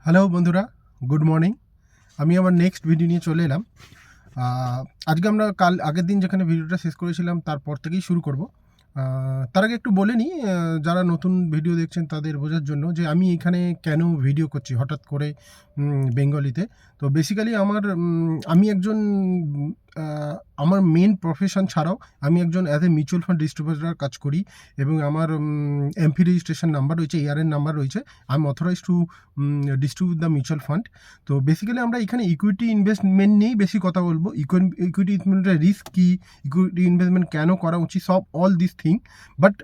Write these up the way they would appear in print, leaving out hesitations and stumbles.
Hello বন্ধুরা, good morning. আমি আমার নেক্সট ভিডিও নিয়ে চলে এলাম। আজকে আমরা আগের দিন যেখানে ভিডিওটা শেষ করেছিলাম তারপর থেকেই শুরু করব। তার আগে একটু বলে নিই, যারা নতুন ভিডিও দেখছেন তাদের বোঝার জন্য যে আমি এখানে কেন ভিডিও করছি হঠাৎ করে বেঙ্গলিতে। তো বেসিক্যালি আমি একজন আমার মেন প্রফেশন ছাড়াও আমি একজন as a mutual fund distributor কাজ করি এবং আমার এমপি রেজিস্ট্রেশন নাম্বার রয়েছে, এআরএন নাম্বার রয়েছে। I am authorize to distribute the mutual fund. তো বেসিক্যালি আমরা এখানে ইকুইটি ইনভেস্টমেন্ট নিয়েই বেশি কথা বলবো। ইকুইটি ইনভেস্টমেন্টের রিস্ক কী, ইকুইটি ইনভেস্টমেন্ট কেন করা উচিত, সব all this thing. But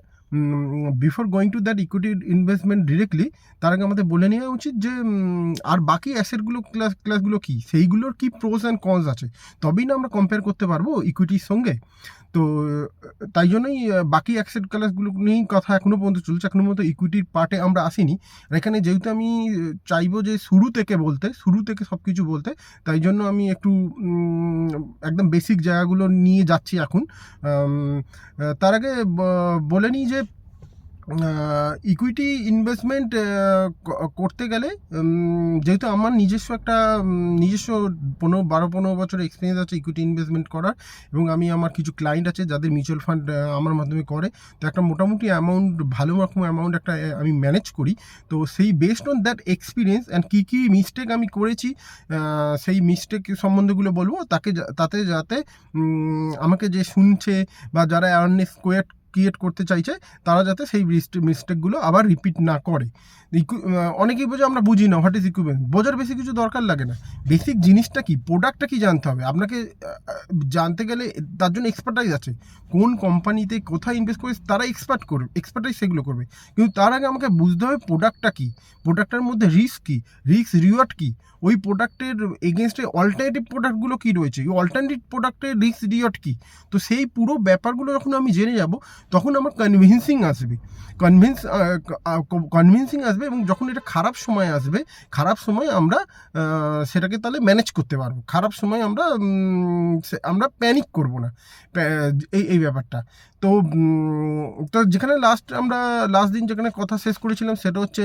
before going to that equity investment directly, তার আগে আমাদের বলে নেওয়া উচিত যে আর বাকি অ্যাসেটগুলো ক্লাসগুলো কী, সেইগুলোর কী প্রোস অ্যান্ড কনস আছে, তবেই না আমরা কম্পেয়ার করতে পারবো ইকুইটির সঙ্গে। তো তাই জন্যই বাকি অ্যাসেট ক্লাসগুলো নিয়েই কথা এখনও পর্যন্ত চলছে। এখনও পর্যন্ত ইকুইটির পার্টে আমরা আসিনি। আর এখানে যেহেতু আমি চাইবো যে শুরু থেকে সব কিছু বলতে, তাই জন্য আমি একটু একদম বেসিক জায়গাগুলো নিয়ে যাচ্ছি এখন। তার আগে বলে নিই যে ইকুইটি ইনভেস্টমেন্ট করতে গেলে যেহেতু আমার নিজস্ব 15 বছর এক্সপিরিয়েন্স আছে ইকুইটি ইনভেস্টমেন্ট করার, এবং আমার কিছু ক্লায়েন্ট আছে যাদের মিউচুয়াল ফান্ড আমার মাধ্যমে করে। তো একটা মোটামুটি অ্যামাউন্ট, ভালো রকম অ্যামাউন্ট একটা আমি ম্যানেজ করি। তো সেই based on that experience and কী মিস্টেক আমি করেছি, সেই মিস্টেক সম্বন্ধেগুলো বলবো, তাতে যাতে আমাকে যে শুনছে বা যারা অ্যাওয়ারনেস ক্রিয়েট করতে চাইছে তারা যাতে সেই মিস্টেকগুলো আবার রিপিট না করে। অনেকেই বোঝে, আমরা বুঝি না হোয়াট ইজ ইকুইপমেন্ট। বোঝার বেশি কিছু দরকার লাগে না। বেসিক জিনিসটা কি, প্রোডাক্টটা কি জানতে হবে আপনাকে। জানতে গেলে তার জন্য এক্সপার্টাইজ আছে। কোন কোম্পানিতে কোথায় ইনভেস্ট করে তারা এক্সপার্টাইজ সেগুলো করবে। কিন্তু তার আগে আমাকে বুঝতে হবে প্রোডাক্টটা কী, প্রোডাক্টের মধ্যে রিস্ক কী, রিস্ক রিওয়ার্ড কী, ওই প্রোডাক্টের এগেনস্টে অল্টারনেটিভ প্রোডাক্টগুলো কী রয়েছে, ওই অল্টারনেটিভ প্রোডাক্টের রিস্ক রিওয়ার্ড কী। তো সেই পুরো ব্যাপারগুলো যখন আমি জেনে যাব, তখন আমার কনভিন্সিং আসবে এবং যখন এটা খারাপ সময় আমরা সেটাকে তাহলে ম্যানেজ করতে পারবো। খারাপ সময় আমরা প্যানিক করবো না, এই ব্যাপারটা। তো যেখানে লাস্ট দিন যেখানে কথা শেষ করেছিলাম সেটা হচ্ছে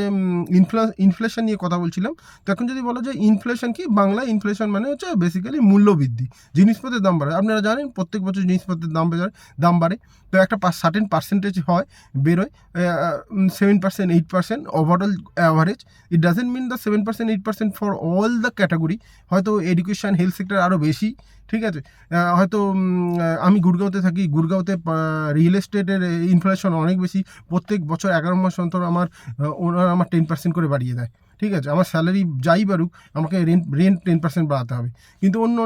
ইনফ্লেশন নিয়ে কথা বলছিলাম। তো এখন যদি বলা যায় ইনফ্লেশন কি, বাংলায় ইনফ্লেশন মানে হচ্ছে বেসিক্যালি মূল্যবৃদ্ধি। জিনিসপত্রের দাম বাড়ে, আপনারা জানেন প্রত্যেক বছর জিনিসপত্রের দাম বাড়ে। তো একটা সার্টেন পার্সেন্টেজ বেরোয়, 7%, 8% overall average. It doesn't mean the 7%, 8% for all the category. হয়তো এডুকেশন, হেলথ সেক্টর আরও বেশি, ঠিক আছে। হয়তো আমি গুড়গাঁওতে থাকি, গুড়গাঁওতে রিয়েল এস্টেটের ইনফ্লেশন অনেক বেশি। প্রত্যেক বছর 11 মাস অন্তর ওনারা আমার 10% করে বাড়িয়ে দেয়, ঠিক আছে। আমার স্যালারি যাই বাড়ুক, আমাকে রেন্ট 10% বাড়াতে হবে। কিন্তু অন্য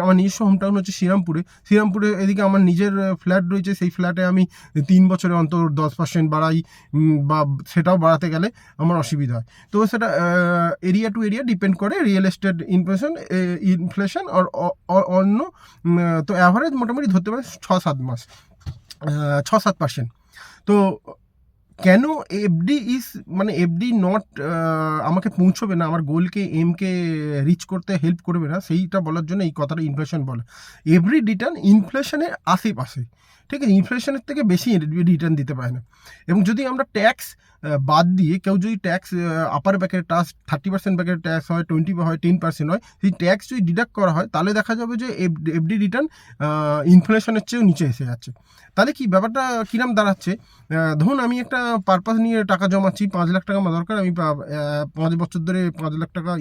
আমার নিজস্ব হোমটাউন হচ্ছে শ্রীরামপুরে এদিকে আমার নিজের ফ্ল্যাট রয়েছে। সেই ফ্ল্যাটে আমি 3 বছরে অন্তর 10% বাড়াই, বা সেটাও বাড়াতে গেলে আমার অসুবিধা হয়। তো সেটা এরিয়া টু এরিয়া ডিপেন্ড করে, রিয়েল এস্টেট ইনফ্লেশন আর অন্য। তো অ্যাভারেজ মোটামুটি ধরতে পারে 6-7%। তো কেন এফডি নট আমাকে পৌঁছবে না, আমার গোলকে এমকে রিচ করতে হেল্প করবে না, সেইটা বলার জন্য এই কথাটা ইনফ্লেশন বলে। এভরি রিটার্ন ইনফ্লেশনের আশেপাশে, ঠিক আছে, ইনফ্লেশনের থেকে বেশি রিটার্ন দিতে পারে না। এবং যদি আমরা ট্যাক্স বাদ দিয়ে, কেউ যদি ট্যাক্স আপার ব্যাকের 30% ব্যাকের ট্যাক্স হয়, 20 হয়, 10% হয়, সেই ট্যাক্স যদি ডিডাক্ট করা হয়, তাহলে দেখা যাবে যে এফডি রিটার্ন ইনফ্লেশনের চেয়েও নিচে এসে যাচ্ছে। তাহলে কি ব্যাপারটা কিরম দাঁড়াচ্ছে, ধরুন আমি একটা পারপাস নিয়ে টাকা জমাচ্ছি, 5 লাখ টাকা আমার দরকার, আমি 5 বছর ধরে 5 লাখ টাকা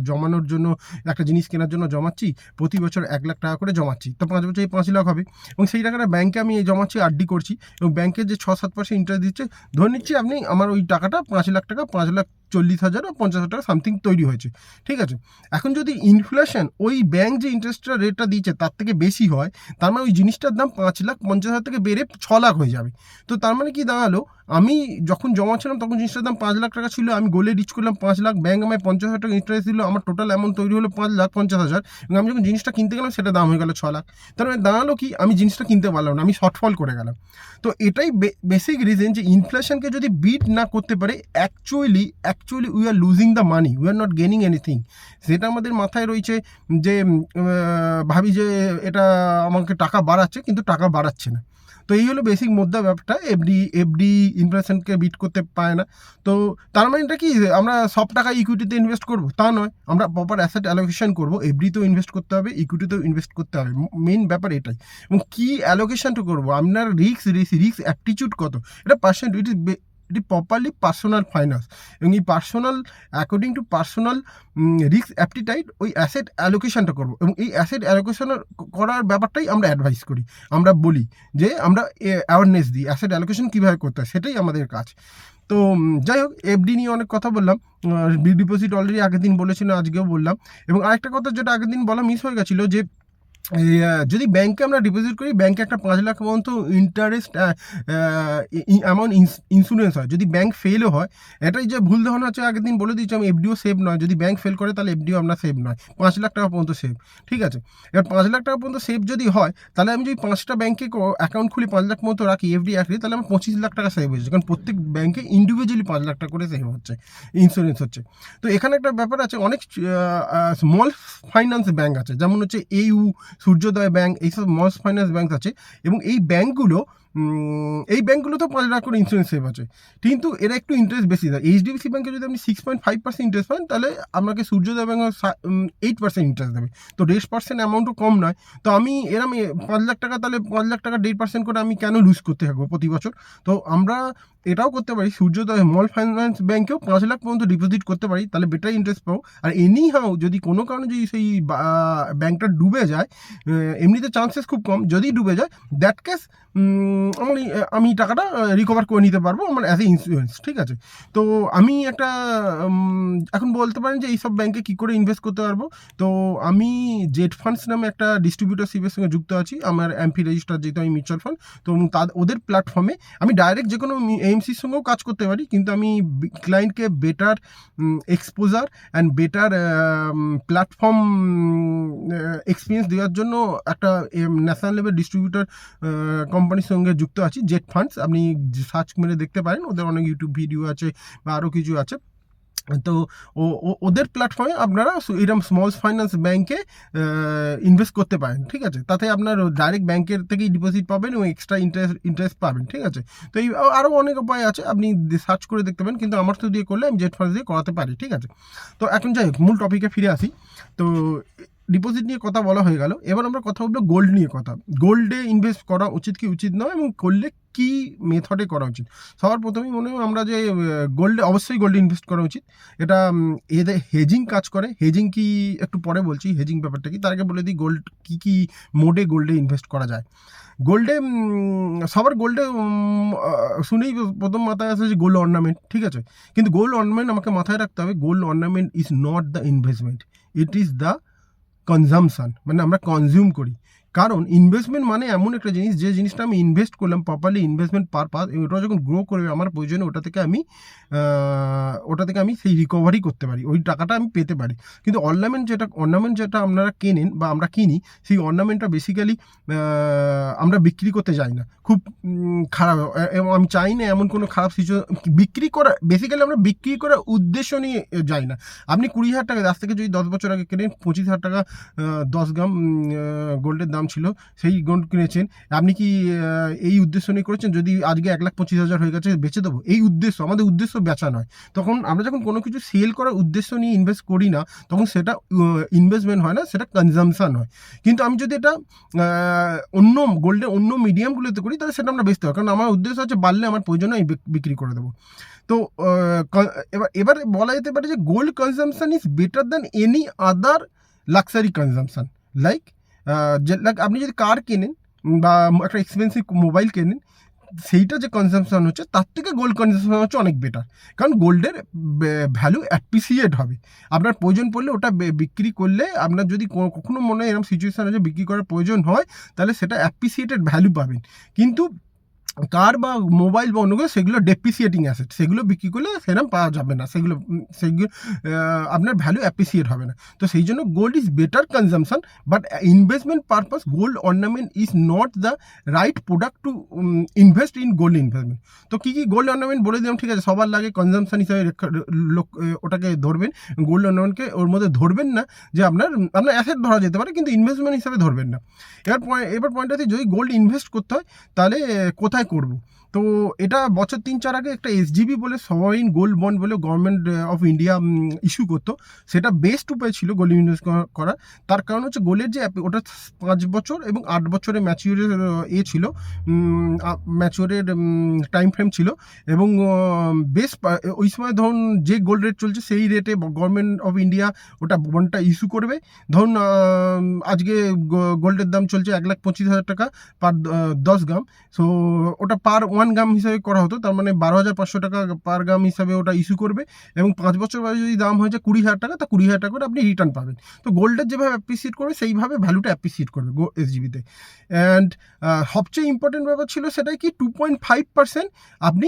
জমানোর জন্য, একটা জিনিস কেনার জন্য জমাচ্ছি, প্রতি বছর 1 লাখ টাকা করে জমাচ্ছি। তো 5 বছরে 5 লাখ হবে, এবং সেই টাকাটা ব্যাংকে আমি জমাচ্ছি, আরডি করছি, এবং ব্যাংকে যে 6-7% ইন্টারেস্ট দিচ্ছে, ধরে নিচ্ছি আপনি আমার ওই টাকাটা 5 লাখ টাকা, 5,40,000 বা 50,000 টাকা সামথিং তৈরি হয়েছে, ঠিক আছে। এখন যদি ইনফ্লেশন ওই ব্যাংক যে ইন্টারেস্টটা রেটটা দিচ্ছে তার থেকে বেশি হয়, তার মানে ওই জিনিসটার দাম 5,50,000 থেকে বেড়ে 6 লাখ হয়ে যাবে। তো তার মানে কি দাঁড়ালো, আমি যখন জমাচ্ছিলাম তখন জিনিসটার দাম 5 লাখ টাকা ছিল, আমি গোলে রিচ করলাম 5 লাখ, ব্যাংক আমায় 50,000 টাকা ইন্টারেস্ট দিল, আমার টোটাল অ্যামাউন্ট তৈরি হলো 5,50,000, এবং আমি যখন জিনিসটা কিনতে গেলাম সেটা দাম হয়ে গেল 6 লাখ। তার মানে দাঁড়ালো কি, আমি জিনিসটা কিনতে পারলাম না, আমি শর্টফল করে গেলাম। তো এটাই বেসিক রিজন যে ইনফ্লেশনকে যদি বিট না করতে পারে, actually we are losing the money, we are not gaining anything. সেটা আমাদের মাথায় রয়েছে যে ভাবি যে এটা আমাকে টাকা বাড়াচ্ছে, কিন্তু টাকা বাড়াচ্ছে না। তো এই হলো বেসিক মুদ্রা ব্যাপারটা। এফডি ইনফ্লেশনকে বিট করতে পারে না। তো তার মানে এটা কি আমরা সব টাকা ইকুইটিতে ইনভেস্ট করবো তা নয়, আমরা প্রপার অ্যাসেট অ্যালোকেশন করবো, এফডিতেও ইনভেস্ট করতে হবে, ইকুইটিতেও ইনভেস্ট করতে হবে, মেইন ব্যাপার এটাই। এবং কী অ্যালোকেশনটা করবো, আপনার রিস্ক অ্যাপটিচিউড কত, এটা পার্সেন্ট, এটি প্রপারলি পার্সোনাল ফাইন্যান্স, এবং এই personal according to personal risk appetite ওই অ্যাসেট অ্যালোকেশনটা করবো, এবং এই অ্যাসেট অ্যালোকেশন করার ব্যাপারটাই আমরা অ্যাডভাইস করি, আমরা বলি যে আমরা অ্যাওয়ারনেস দিই অ্যাসেট অ্যালোকেশন কীভাবে করতে হয়, সেটাই আমাদের কাজ। তো যাই হোক, এফডি নিয়ে অনেক কথা বললাম, ডিপোজিট অলরেডি আগের দিন বলেছিলাম, আজকেও বললাম। এবং আরেকটা কথা যেটা আগের দিন বলা মিস হয়ে গেছিলো, যে যদি ব্যাংকে আমরা ডিপোজিট করি, ব্যাংকে একটা 5 লাখ পর্যন্ত ইন্টারেস্ট অ্যামাউন্ট ইন্স্যুরেন্স হয়। যদি ব্যাংক ফেলও হয়, এটাই যে ভুল ধারণা আছে, আগের দিন বলে দিচ্ছি আমি, এফডিও সেভ নয়। যদি ব্যাংক ফেল করে তাহলে এফডিও আপনার সেভ নয়, 5 লাখ টাকা পর্যন্ত সেভ, ঠিক আছে। এবার 5 লাখ টাকা পর্যন্ত সেভ যদি হয়, তাহলে আমি যদি 5টা ব্যাংকে অ্যাকাউন্ট খুলি, 5 লাখ মতো রাখি, এফডি রাখি, তাহলে আমার 25 লাখ টাকা সেভ হয়েছে, কারণ প্রত্যেক ব্যাংকে ইন্ডিভিজুয়ালি 5 লাখ টাকা করে সেভ হচ্ছে, ইন্স্যুরেন্স হচ্ছে। তো এখানে একটা ব্যাপার আছে, অনেক স্মল ফাইন্যান্স ব্যাংক আছে, যেমন হচ্ছে AU, সূর্যোদয় ব্যাংক, এইসব স্মল ফাইন্যান্স ব্যাংক আছে, এবং এই ব্যাংকগুলো তো 5 লাখ করে ইন্স্যুরেন্স সেভ আছে, কিন্তু এরা একটু ইন্টারেস্ট বেশি দেয়। HDFC ব্যাংকে যদি আপনি 6.5% ইন্টারেস্ট পান, তাহলে আপনাকে সূর্যোদয় ব্যাংক 8% ইন্টারেস্ট দেবে, তো 1.5% অ্যামাউন্টও কম নয়। তো আমি 5 লাখ টাকা, তাহলে 5 লাখ টাকা 1.5% করে আমি কেন লুজ করতে থাকবো প্রতি বছর? তো আমরা এটাও করতে পারি, সূর্যোদয় স্মল ফাইন্যান্স ব্যাংকেও 5 লাখ পর্যন্ত ডিপোজিট করতে পারি, তাহলে বেটার ইন্টারেস্ট পাবো। আর হাউ যদি কোনো কারণে যদি সেই ব্যাংকটা ডুবে যায়, এমনিতে চান্সেস খুব কম, যদি ডুবে যায়, দ্যাট কেস আমি টাকাটা রিকভার করে নিতে পারবো আমার অ্যাজ এ ইন্স্যুরেন্স, ঠিক আছে। তো আমি একটা এখন বলতে পারেন যে এইসব ব্যাংকে কী করে ইনভেস্ট করতে পারবো। তো আমি জেড ফান্ডস নামে একটা ডিস্ট্রিবিউটারশিপের সঙ্গে যুক্ত আছি, আমার এমপি রেজিস্টার, যেহেতু আমি মিউচুয়াল ফান্ড, তো ওদের প্ল্যাটফর্মে আমি ডাইরেক্ট যে কোনো এএমসির সঙ্গেও কাজ করতে পারি, কিন্তু আমি ক্লায়েন্টকে better exposure and better platform experience দেওয়ার জন্য একটা ন্যাশনাল লেভেল ডিস্ট্রিবিউটার কোম্পানির সঙ্গে যুক্ত আছি, জেড ফান্ডস। আপনি সার্চ মেরে দেখতে পারেন, ওদের অনেক ইউটিউব ভিডিও আছে বা আরও কিছু আছে। তো ওদের প্ল্যাটফর্মে আপনারা এরকম স্মল ফাইন্যান্স ব্যাংকে ইনভেস্ট করতে পারেন, ঠিক আছে। তাতে আপনার ডাইরেক্ট ব্যাংকের থেকেই ডিপোজিট পাবেন এবং এক্সট্রা ইন্টারেস্ট পাবেন, ঠিক আছে। তো এই আরও অনেক উপায় আছে, আপনি সার্চ করে দেখতে পারেন, কিন্তু আমার তো দিয়ে করলে আমি জেড ফান্ডস দিয়ে করাতে পারি, ঠিক আছে। তো এখন যাই হোক, মূল টপিকে ফিরে আসি। তো ডিপোজিট নিয়ে কথা বলা হয়ে গেল, এবার আমরা কথা বলবো গোল্ড নিয়ে। গোল্ডে ইনভেস্ট করা উচিত কি উচিত নয়, এবং করলে কী মেথডে করা উচিত। সবার প্রথমেই মনে হয় আমরা যে অবশ্যই গোল্ডে ইনভেস্ট করা উচিত। এটা এদের হেজিং কাজ করে। হেজিং কি একটু পরে বলছি, হেজিং ব্যাপারটা কি, তার আগে বলে দিই গোল্ড কী মোডে গোল্ডে ইনভেস্ট করা যায়। সবার গোল্ডে শুনেই প্রথম মাথায় আসে যে গোল্ড অর্নামেন্ট, ঠিক আছে। কিন্তু গোল্ড অর্নামেন্ট আমাকে মাথায় রাখতে হবে, gold ornament is not the investment, it is the consumption, মানে আমরা কনজিউম করি। কারণ ইনভেস্টমেন্ট মানে এমন একটা জিনিস, যে জিনিসটা আমি ইনভেস্ট করলাম প্রপারলি, ইনভেস্টমেন্ট পারপাস, ওটা যখন গ্রো করবে আমার প্রয়োজনে, ওটা থেকে আমি সেই রিকভারি করতে পারি, ওই টাকাটা আমি পেতে পারি। কিন্তু অর্নামেন্ট যেটা আপনারা কেনেন বা আমরা কিনি, সেই অর্নামেন্টটা বেসিক্যালি আমরা বিক্রি করতে যাই না, খুব খারাপ, এবং আমি চাই না এমন কোনো খারাপ সিচুয়েশন বেসিক্যালি আমরা বিক্রি করার উদ্দেশ্য নিয়ে যাই না। আপনি 20,000 টাকা, আজ থেকে যদি 10 বছর আগে কেনেন, 25,000 টাকা 10 গ্রাম গোল্ডের দাম ছিল, সেই গোল্ড কিনেছেন, আপনি কি এই উদ্দেশ্য নিয়ে করেছেন যদি আজকে 1,25,000 হয়ে গেছে বেচে দেবো? এই উদ্দেশ্য, আমাদের উদ্দেশ্য বেচা নয়। তখন আমরা যখন কোনো কিছু সেল করার উদ্দেশ্য নিয়ে ইনভেস্ট করি না, তখন সেটা ইনভেস্টমেন্ট হয় না, সেটা কনজামশান হয়। কিন্তু আমি যদি এটা গোল্ডের অন্য মিডিয়ামগুলোতে করি, তাহলে সেটা আমরা বেচতে হয়, কারণ আমার উদ্দেশ্য হচ্ছে বাড়লে আমার প্রয়োজনে আমি বিক্রি করে দেবো। তো এবার বলা যেতে পারে যে gold consumption is better than any other luxury consumption. Like আপনি যদি কার কেনেন বা একটা এক্সপেন্সিভ মোবাইল কেনেন, সেইটা যে কনজামশন হচ্ছে, তার থেকে গোল্ড কনজামশন হচ্ছে অনেক বেটার, কারণ গোল্ডের ভ্যালু অ্যাপ্রিসিয়েট হবে। আপনার প্রয়োজন পড়লে ওটা বিক্রি করলে, আপনার যদি কখনো মনে হয় এরকম সিচুয়েশান আছে বিক্রি করার প্রয়োজন হয়, তাহলে সেটা অ্যাপ্রিসিয়েটেড ভ্যালু পাবেন। কিন্তু কার বা মোবাইল বা অন্য কিছু, সেগুলো ডেপ্রিসিয়েটিং অ্যাসেট, সেগুলো বিক্রি করলে সেরকম পাওয়া যাবে না, সেগুলো আপনার ভ্যালু অ্যাপ্রিসিয়েট হবে না। তো সেই জন্য gold is better consumption, but investment purpose gold ornament is not the right product to invest in gold investment. তো কী কী গোল্ড অর্নামেন্ট বলে দিলাম, ঠিক আছে। সবার লাগে কনজামশন হিসাবে ওটাকে ধরবেন, গোল্ড অর্নামেন্টকে ওর মধ্যে ধরবেন না যে আপনার অ্যাসেট ধরা যেতে পারে, কিন্তু ইনভেস্টমেন্ট হিসাবে ধরবেন না। এবার পয়েন্ট আছে, যদি গোল্ড ইনভেস্ট করতে হয় তাহলে কোথায় করব। তো এটা বছর 3-4 আগে একটা এসজিবি বলে সভারিন গোল্ড বন্ড বলে গভর্নমেন্ট অফ ইন্ডিয়া ইস্যু করতো, সেটা বেস্ট উপায় ছিল গোল্ড ইনভেস্ট করা। তার কারণ হচ্ছে গোল্ডের যে ওটা 5 বছর এবং 8 বছরের ম্যাচিউরের ছিল, ম্যাচিউরের টাইম ফ্রেম ছিল, এবং বেশ ওই সময় ধরুন যে গোল্ড রেট চলছে সেই রেটে গভর্নমেন্ট অফ ইন্ডিয়া ওটা বন্ডটা ইস্যু করবে। ধরুন আজকে গোল্ডের দাম চলছে 1,25,000 টাকা পার 10 গ্রাম। সো ওটা পার 1 গ্রাম হিসাবে করা হতো, তার মানে 12,500 টাকা পার গ্রাম হিসাবে ওটা ইস্যু করবে, এবং 5 বছর বাদে যদি দাম হয়ে যায় 20,000 টাকা, তা 20,000 টাকা করে আপনি রিটার্ন পাবেন। তো গোল্ডের যেভাবে অ্যাপ্রিসিয়েট করবে সেইভাবে ভ্যালুটা অ্যাপ্রিসিয়েট করবে এসজিবিতে। অ্যান্ড সবচেয়ে ইম্পর্টেন্ট ব্যাপার ছিল সেটাই কি 2.5% আপনি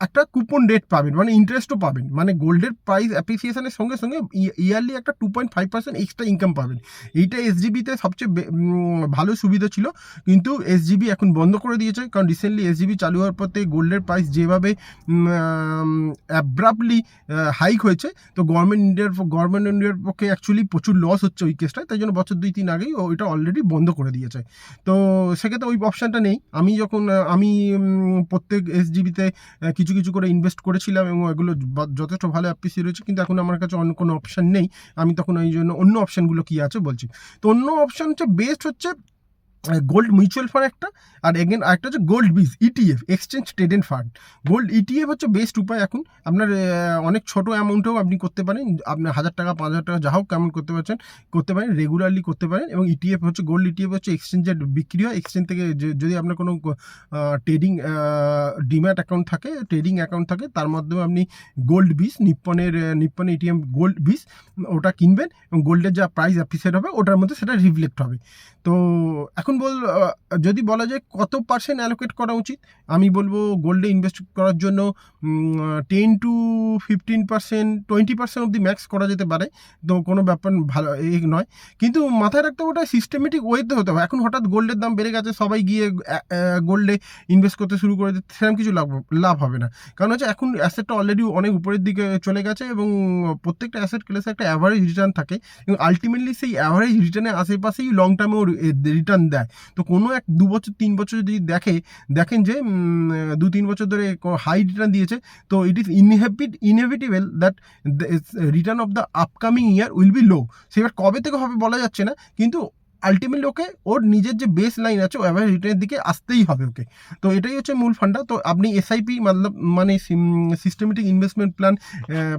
একটা কুপন রেট পাবেন, মানে ইন্টারেস্টও পাবেন, মানে গোল্ডের প্রাইস অ্যাপ্রিসিয়েশনের সঙ্গে সঙ্গে ইয়ারলি একটা 2.5% এক্সট্রা ইনকাম পাবেন। এইটা এসজিবিতে সবচেয়ে ভালো সুবিধা ছিল, কিন্তু এসজিবি এখন বন্ধ করে দিয়েছে, কারণ রিসেন্টলি এসজিবি চালু হওয়ার পর থেকে গোল্ডের প্রাইস যেভাবে অ্যাব্রাপ্টলি হাইক হয়েছে, তো গভর্নমেন্ট ইন্ডিয়ার পক্ষে অ্যাকচুয়ালি প্রচুর লস হচ্ছে ওই কেসটায়, তাই জন্য বছর 2-3 আগেই ওইটা অলরেডি বন্ধ করে দিয়েছে। তো সেক্ষেত্রে ওই অপশানটা নেই। আমি প্রত্যেক এসজিবিতে কিছু করে ইনভেস্ট করেছিলাম, এবং এগুলো যথেষ্ট ভালো অ্যাপ্রিসিয়েট হয়েছে, কিন্তু এখন আমার কাছে অন্য কোনো অপশান নেই। আমি তখন এই জন্য অন্য অপশানগুলো কী আছে বলছি। তো অন্য অপশান হচ্ছে বেস্ট হচ্ছে গোল্ড মিউচুয়াল ফান্ড একটা, আর আরেকটা হচ্ছে গোল্ড বিজ ETF, exchange traded fund. Gold ETF হচ্ছে বেস্ট উপায়। এখন আপনার অনেক ছোটো অ্যামাউন্টেও আপনি করতে পারেন, আপনার 1,000 টাকা 5,000 টাকা যা হোক কেমন করতে পারেন, রেগুলারলি করতে পারেন। এবং ইটিএফ হচ্ছে গোল্ড ইটিএফ হচ্ছে এক্সচেঞ্জের বিক্রি হয়, এক্সচেঞ্জ থেকে যদি আপনার কোনো ট্রেডিং ডিম্যাট অ্যাকাউন্ট থাকে, ট্রেডিং অ্যাকাউন্ট থাকে, তার মাধ্যমে আপনি গোল্ড বিজ নিপ্পন এটিএম গোল্ড বিজ ওটা কিনবেন, এবং গোল্ডের যা প্রাইস অ্যাপ্রিসিয়েট হবে ওটার মধ্যে সেটা রিফ্লেক্ট হবে। তো এখন যদি বলা যায় কত পার্সেন্ট অ্যালোকেট করা উচিত, আমি বলবো গোল্ডে ইনভেস্ট করার জন্য 10 to 15%, 20% অবধি ম্যাক্স করা যেতে পারে। তো কোনো ব্যাপার ভালো নয়, কিন্তু মাথায় রাখতে হবে ওটা সিস্টেমেটিক ওয়েতে হতে হবে। এখন হঠাৎ গোল্ডের দাম বেড়ে গেছে, সবাই গিয়ে গোল্ডে ইনভেস্ট করতে শুরু করে দিচ্ছে, সেরকম কিছু লাভ হবে না। কারণ হচ্ছে এখন অ্যাসেটটা অলরেডি অনেক উপরের দিকে চলে গেছে, এবং প্রত্যেকটা অ্যাসেট ক্লাসে একটা অ্যাভারেজ রিটার্ন থাকে, এবং আলটিমেটলি সেই অ্যাভারেজ রিটার্নের আশেপাশেই লং টার্মেও রিটার্ন দেয়। তো কোনো 2 বছর 3 বছর যদি দেখেন যে 2-3 বছর ধরে হাই রিটার্ন দিয়েছে, তো it is inevitable that return of the upcoming year will be low. সেবার কবে থেকে হবে বলা যাচ্ছে না, কিন্তু আলটিমেটলি ওকে ওর নিজের যে বেস লাইন আছে ও অ্যাভারেজ রিটার্নের দিকে আসতেই হবে ওকে। তো এটাই হচ্ছে মূল ফান্ডা। তো আপনি এসআইপি মানে সিস্টেমেটিক ইনভেস্টমেন্ট প্ল্যান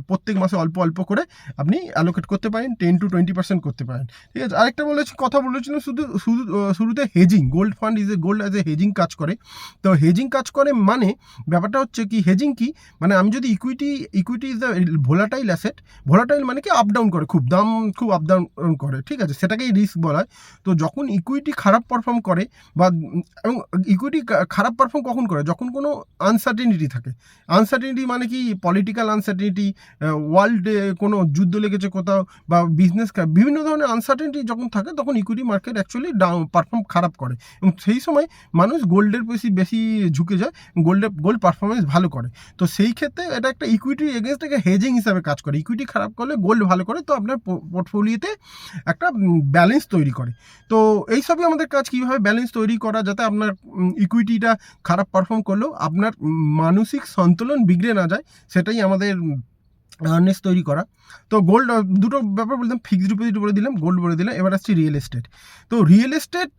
প্রত্যেক মাসে অল্প অল্প করে আপনি অ্যালোকেট করতে পারেন, 10 to 20% করতে পারেন, ঠিক আছে। আরেকটা কথা বলেছিলাম শুরুতে hedging, gold fund gold as a hedging কাজ করে। তো হেজিং কাজ করে মানে ব্যাপারটা হচ্ছে কি, হেজিং কি মানে, আমি যদি equity is the volatile asset, volatile মানে কি আপ ডাউন করে, দাম খুব আপ ডাউন করে, ঠিক আছে, সেটাকেই রিস্ক বলা হয়। তো যখন ইকুইটি খারাপ পারফর্ম করে, বা এবং ইকুইটি খারাপ পারফর্ম কখন করে, যখন কোনো আনসার্টেনিটি থাকে। আনসার্টেনিটি মানে কি, পলিটিক্যাল আনসার্টেনিটি, ওয়ার্ল্ডে কোনো যুদ্ধ লেগেছে কোথাও, বা বিজনেস, বিভিন্ন ধরনের আনসার্টেনিটি যখন থাকে, তখন ইকুইটি মার্কেট অ্যাকচুয়ালি পারফর্ম খারাপ করে, এবং সেই সময় মানুষ গোল্ডের বেশি ঝুঁকে যায়, গোল্ড পারফরমেন্স ভালো করে। তো সেই ক্ষেত্রে এটা একটা ইকুইটি এগেনস্ট একটা হেজিং হিসাবে কাজ করে। ইকুইটি খারাপ করলে গোল্ড ভালো করে, তো আপনার পোর্টফোলিওতে একটা ব্যালেন্স তৈরি করে। তো এইসবই আমাদের কাজ, কীভাবে ব্যালেন্স তৈরি করা, যাতে আপনার ইকুইটিটা খারাপ পারফর্ম করলেও আপনার মানসিক সন্তুলন বিগড়ে না যায়, সেটাই আমাদের আর্নেস তৈরি করা। তো গোল্ড দুটো ব্যাপার বললাম, ফিক্সড ডিপোজিট বলে দিলাম, গোল্ড বলে দিলাম। এবার আসছি রিয়েল এস্টেট। তো রিয়েল এস্টেট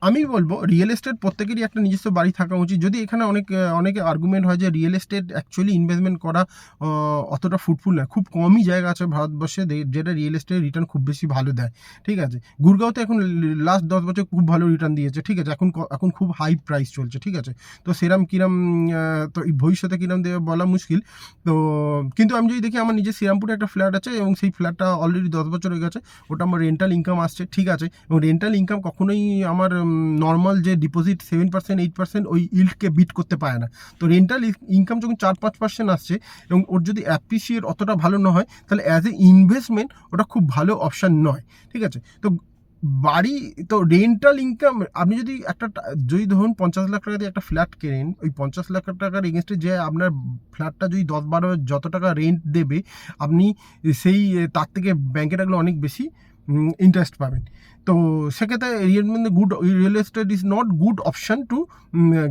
আমি বলবো রিয়েল এস্টেট প্রত্যেকেরই একটা নিজস্ব বাড়ি থাকা উচিত। যদি এখানে অনেকে আর্গুমেন্ট হয় যে রিয়েল এস্টেট অ্যাকচুয়ালি ইনভেস্টমেন্ট করা অতটা ফ্রুটফুল না, খুব কমই জায়গা আছে ভারতবর্ষে যেটা রিয়েল এস্টেটের রিটার্ন খুব বেশি ভালো দেয়, ঠিক আছে। গুরগাঁওতে এখন লাস্ট 10 বছর খুব ভালো রিটার্ন দিয়েছে, ঠিক আছে। এখন খুব হাই প্রাইস চলছে, ঠিক আছে। তো কিরম তো ভবিষ্যতে কিরম দেবে বলা মুশকিল। তো কিন্তু আমি যদি দেখি, আমার নিজের শ্রীরামপুরে একটা ফ্ল্যাট আছে, এবং সেই ফ্ল্যাটটা অলরেডি 10 বছর হয়ে গেছে, ওটা আমার রেন্টাল ইনকাম আসছে, ঠিক আছে। এবং রেন্টাল ইনকাম কখনোই আমার নর্মাল যে ডিপোজিট 7% 8% ওই ইল্ডকে বিট করতে পারে না। তো রেন্টাল ইনকাম যখন 4-5% আসছে এবং ওর যদি অ্যাপ্রিসিয়েট অতটা ভালো না হয়, তাহলে অ্যাজ এ ইনভেস্টমেন্ট ওটা খুব ভালো অপশান নয়, ঠিক আছে? তো বাড়ি, তো রেন্টাল ইনকাম আপনি যদি যদি ধরুন 50 লাখ টাকা দিয়ে একটা ফ্ল্যাট কেনেন, ওই 50 লাখ টাকার এগেনস্টে যে আপনার ফ্ল্যাটটা যদি 10-12 যত টাকা রেন্ট দেবে, আপনি সেই তার থেকে ব্যাংকে রাখলে অনেক বেশি ইন্টারেস্ট পাবেন। তো সেক্ষেত্রে real estate is not good option to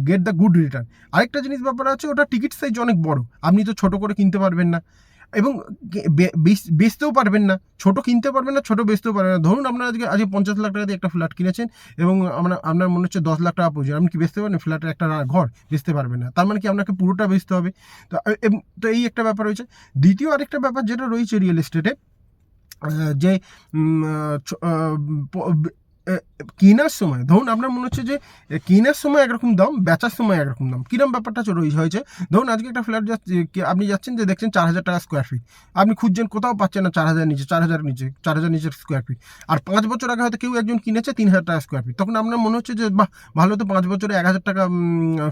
get the good return. আরেকটা জিনিস ব্যাপার আছে, ওটা টিকিট সাইজ অনেক বড়, আপনি তো ছোট করে কিনতে পারবেন না এবং বেচতেও পারবেন না। ছোট কিনতে পারবেন না, ছোট বেচতেও পারবেন না। ধরুন আপনার আজকে 50 লাখ টাকা দিয়ে একটা ফ্ল্যাট কিনেছেন এবং আপনার মনে হচ্ছে 10 লাখ টাকা প্রয়োজন, আপনি কি বেচতে পারবেন? ফ্ল্যাটের একটা ঘর বেচতে পারবেন না, তার মানে কি আপনাকে পুরোটা বেচতে হবে। তো এই একটা ব্যাপার রয়েছে। দ্বিতীয় আরেকটা ব্যাপার যেটা রয়েছে রিয়েল এস্টেটে, যে কেনার সময় ধরুন আপনার মনে হচ্ছে যে কেনার সময় একরকম দাম, বেচার সময় একরকম দাম। কিরম ব্যাপারটা হয়েছে, ধরুন আজকে একটা ফ্ল্যাট আপনি যাচ্ছেন যে দেখছেন 4,000 টাকা স্কোয়ার ফিট, আপনি খুঁজছেন কোথাও পাচ্ছেন না 4,000 নিচে, 4,000 নিচের স্কোয়ার ফিট। আর 5 বছর আগে হয়তো কেউ একজন কিনেছে 3,000 টাকা স্কোয়ার ফিট, তখন আপনার মনে হচ্ছে যে বাহ ভালো, তো 5 বছরে 1,000 টাকা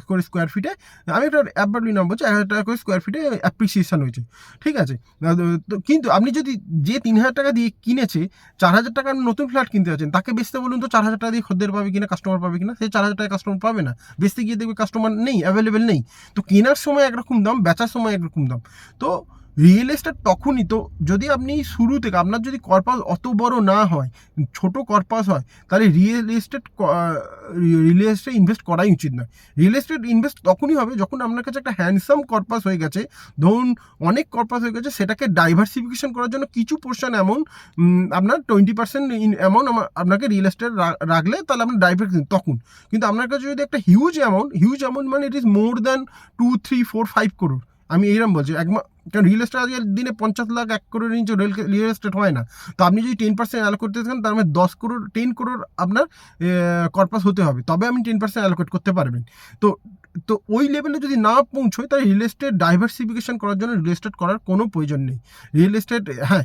করে স্কোয়ার ফিটে, আমি একটা অ্যাভারেজ নাম বলছি, 1,000 টাকা করে স্কোয়ার ফিটে অ্যাপ্রিসিয়েশন হয়েছে, ঠিক আছে? কিন্তু আপনি যদি যে 3,000 টাকা দিয়ে কিনেছে 4,000 টাকার নতুন ফ্ল্যাট কিনতে যাচ্ছেন, তাকে বেচতে বলুন তো 4,000 টাকা দিয়ে খদ্দের পাবে কিনা, কাস্টমার পাবে কিনা? সেই 4,000 টাকা কাস্টমার পাবে না, বেচতে গিয়ে দেখবে কাস্টমার নেই, অ্যাভেলেবেল নেই। তো কেনার সময় একরকম দাম, বেচার সময় একরকম দাম। তো রিয়েল এস্টেট তখনই তো, যদি আপনি শুরু থেকে আপনার যদি কর্পাস অত বড় না হয়, ছোট কর্পাস হয়, তাহলে রিয়েল এস্টেট ইনভেস্ট করাই উচিত নয়। রিয়েল এস্টেট ইনভেস্ট তখনই হবে যখন আপনার কাছে একটা হ্যান্ডসাম কর্পাস হয়ে গেছে, ধরুন অনেক কর্পাস হয়ে গেছে, সেটাকে ডাইভার্সিফিকেশন করার জন্য কিছু পোর্শন অ্যামাউন্ট, আপনার 20% অ্যামাউন্ট আপনাকে রিয়েল এস্টেট রাখলে তাহলে আপনার ডাইভার্সিফিকেশন তখন। কিন্তু আপনার কাছে যদি একটা হিউজ অ্যামাউন্ট মানে it is more than 2, 3, 4, 5 crore, আমি এইরকম বলছি কারণ রিয়েল এস্টেট আজকের দিনে 50 লাখ 1 করোড় নিচে রিয়েল এস্টেট হয় না। তো আপনি যদি 10% অ্যালোকেট করতে থাকেন, তার মানে 10 করোড় আপনার কর্পাস হতে হবে, তবে আপনি 10% অ্যালোকেট করতে পারবেন। তো ওই লেভেলে যদি না পৌঁছয়, তাহলে রিয়েল এস্টেট ডাইভার্সিফিকেশন করার জন্য রিয়েল এস্টেট করার কোনো প্রয়োজন নেই। রিয়েল এস্টেট, হ্যাঁ,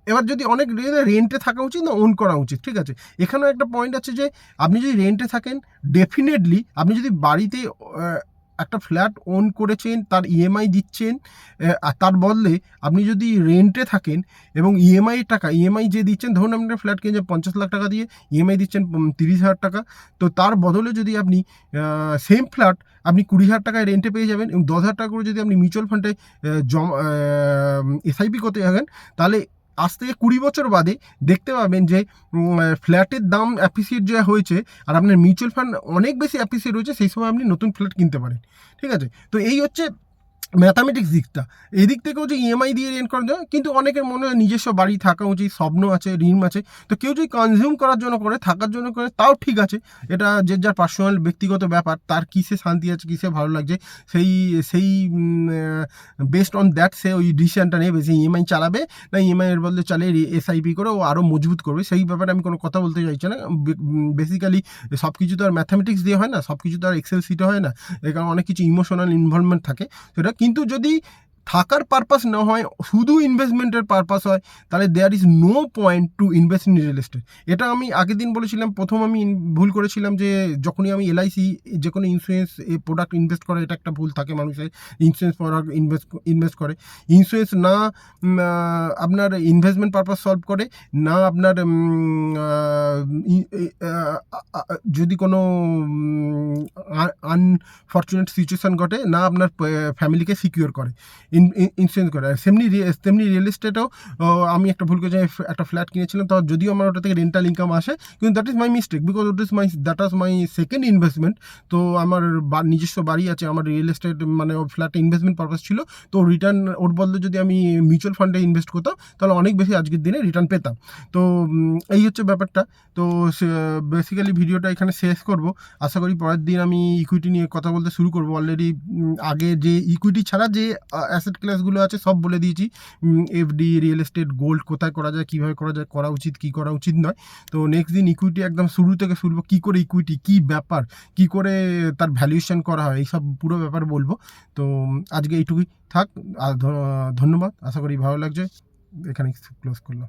এবার যদি অনেক রেন্টে থাকা উচিত না ওন করা উচিত, ঠিক আছে? এখানেও একটা পয়েন্ট আছে যে আপনি যদি রেন্টে থাকেন, ডেফিনেটলি আপনি যদি বাড়িতে একটা ফ্ল্যাট ওন করেছেন, তার ইএমআই দিচ্ছেন, আর তার বদলে আপনি যদি রেন্টে থাকেন এবং ইএমআই যে দিচ্ছেন, ধরুন আপনি একটা ফ্ল্যাট কিনে 50 লাখ টাকা দিয়ে ইএমআই দিচ্ছেন 30,000 টাকা, তো তার বদলে যদি আপনি সেম ফ্ল্যাট আপনি 20,000 টাকায় রেন্টে পেয়ে যাবেন এবং 10,000 টাকা করে যদি আপনি মিউচুয়াল ফান্ডে এসআইপি করতে যাবেন, তাহলে আজ থেকে 20 বছর বাদে দেখতে পাবেন যে ফ্ল্যাটের দাম অ্যাপ্রিসিয়েট যে হয়েছে আর আপনার মিউচুয়াল ফান্ড অনেক বেশি অ্যাপ্রিসিয়েট হয়েছে, সেই সময় আপনি নতুন ফ্ল্যাট কিনতে পারেন, ঠিক আছে? তো এই হচ্ছে ম্যাথামেটিক্স দিকটা। এই দিক থেকেও যে ইএমআই দিয়ে রেন্ট করা যায়, কিন্তু অনেকের মনে হয় নিজস্ব বাড়ি থাকা উচিত, স্বপ্ন আছে, ঋণ আছে, তো কেউ যদি কনজিউম করার জন্য করে, থাকার জন্য করে, তাও ঠিক আছে, এটা যে যার পার্সোনাল ব্যক্তিগত ব্যাপার, তার কিসে শান্তি আছে, কিসে ভালো লাগছে, সেই বেসড অন দ্যাট সে ওই ডিসিশনটা নেবে যে ইএমআই চালাবে না ইএমআইয়ের বদলে চালিয়ে এসআইপি করে ও আরও মজবুত করবে। সেই ব্যাপারে আমি কোনো কথা বলতে চাইছি না। বেসিক্যালি সব কিছু তো আর ম্যাথামেটিক্স দিয়ে হয় না, সব কিছু তো আর এক্সেল সিটে হয় না, এর কারণে অনেক কিছু ইমোশনাল ইনভলভমেন্ট থাকে সেটা। কিন্তু যদি থাকার পারপাস না হয়, শুধু ইনভেস্টমেন্টের পারপাস হয়, তাহলে there is no point to invest in real estate. এটা আমি আগের দিন বলেছিলাম। প্রথম আমি ভুল করেছিলাম যে যখনই আমি এলআইসি যে কোনো ইন্স্যুরেন্স প্রোডাক্ট ইনভেস্ট করে, এটা একটা ভুল থাকে মানুষের, ইন্স্যুরেন্স প্রোডাক্ট ইনভেস্ট করে, ইন্স্যুরেন্স না আপনার ইনভেস্টমেন্ট পারপাস সলভ করে, না আপনার যদি কোনো আনফর্চুনেট সিচুয়েশান ঘটে, না আপনার ফ্যামিলিকে সিকিউর করে ইন্স্যুরেন্স করে। তেমনি রিয়েল এস্টেটেও আমি একটা ভুল করে একটা ফ্ল্যাট কিনেছিলাম, তো যদিও আমার ওটা থেকে রেন্টাল ইনকাম আসে, কিন্তু that is my mistake, because that was my second investment. তো আমার নিজস্ব বাড়ি আছে, আমার রিয়েল এস্টেট মানে ফ্ল্যাটে ইনভেস্টমেন্ট পারপাস ছিল, তো রিটার্ন ওর বদলে যদি আমি মিউচুয়াল ফান্ডে ইনভেস্ট করতাম, তাহলে অনেক বেশি আজকের দিনে রিটার্ন পেতাম। তো এই হচ্ছে ব্যাপারটা। তো বেসিক্যালি ভিডিওটা এখানে শেষ করব। আশা করি পরের দিন আমি ইকুইটি নিয়ে কথা বলতে শুরু করব। অলরেডি আগে যে ইকুইটি ছাড়া যে অ্যাসেট ক্লাসগুলো আছে সব বলে দিয়েছি, এফডি, রিয়েল এস্টেট, গোল্ড কোথায় করা যায়, কীভাবে করা যায়, করা উচিত কী করা উচিত নয়। তো নেক্সট দিন ইকুইটি একদম শুরু থেকে শুরু, কী করে ইকুইটি, কী ব্যাপার, কী করে তার ভ্যালুয়েশন করা হয়, এইসব পুরো ব্যাপার বলবো। তো আজকে এইটুকুই থাক, আর ধন্যবাদ। আশা করি ভালো লাগছে। এখানে ক্লোজ করলাম।